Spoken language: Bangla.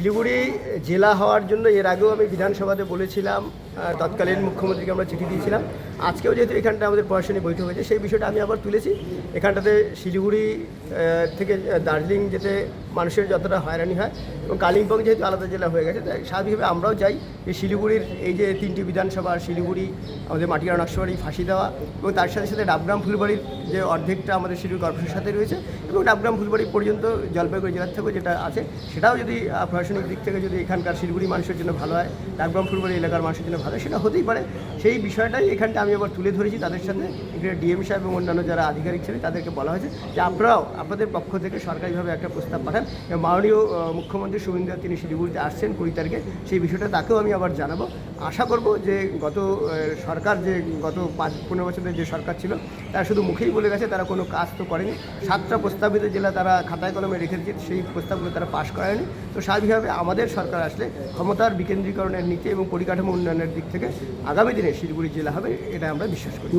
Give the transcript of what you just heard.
শিলিগুড়ি জেলা হওয়ার জন্য এর আগেও আমি বিধানসভাতে বলেছিলাম, তৎকালীন মুখ্যমন্ত্রীকে আমরা চিঠি দিয়েছিলাম। আজকেও যেহেতু এখানটা আমাদের প্রশাসনিক বৈঠক হয়েছে, সেই বিষয়টা আমি আবার তুলেছি। এখানটাতে শিলিগুড়ি থেকে দার্জিলিং যেতে মানুষের যতটা হয়রানি হয়, এবং কালিম্পং যেহেতু আলাদা জেলা হয়ে গেছে, তাই স্বাভাবিকভাবে আমরাও চাই যে শিলিগুড়ির এই যে 3টি বিধানসভা, শিলিগুড়ি, আমাদের মাটিয়াড়া, নকশাবাড়ি, ফাঁসি দেওয়া, এবং তার সাথে সাথে ডাবগ্রাম ফুলবাড়ির যে অর্ধেকটা আমাদের শিলিগুড়ি কর্পোরেশনের সাথে রয়েছে, এবং ডাবগ্রাম ফুলবাড়ি পর্যন্ত জলপাইগুড়ি জেলার থেকেও যেটা আছে, সেটাও যদি প্রশাসনিক দিক থেকে যদি এখানকার শিলিগুড়ি মানুষের জন্য ভালো হয়, ডাবগ্রাম ফুলবাড়ি এলাকার মানুষের জন্য ভালো হয়, সেটা হতেই পারে। সেই বিষয়টাই এখানটা আমি আবার তুলে ধরেছি তাদের সাথে। এখানে ডিএম সাহেব এবং অন্যান্য যারা আধিকারিক ছিলেন তাদেরকে বলা হয়েছে যে আপনারাও আপনাদের পক্ষ থেকে সরকারিভাবে একটা প্রস্তাব পাঠান, এবং মাননীয় মুখ্যমন্ত্রী শুভেন্দু তিনি শিলিগুড়িতে আসছেন 20 তারিখে, সেই বিষয়টা তাকেও আমি আবার জানাবো। আশা করব যে সরকার যে গত 5-15 বছরের যে সরকার ছিল, তারা শুধু মুখেই বলে গেছে, তারা কোনো কাজ তো করেনি। 7টা প্রস্তাবিত জেলা তারা খাতায় কলমে রেখেছে, সেই প্রস্তাবগুলো তারা পাশ করায়নি। তো স্বাভাবিকভাবে আমাদের সরকার আসলে ক্ষমতার বিকেন্দ্রীকরণের নীতি এবং পরিকাঠামো উন্নয়নের দিক থেকে আগামী দিনে শিলিগুড়ি জেলা হবে, এটা আমরা বিশ্বাস করি।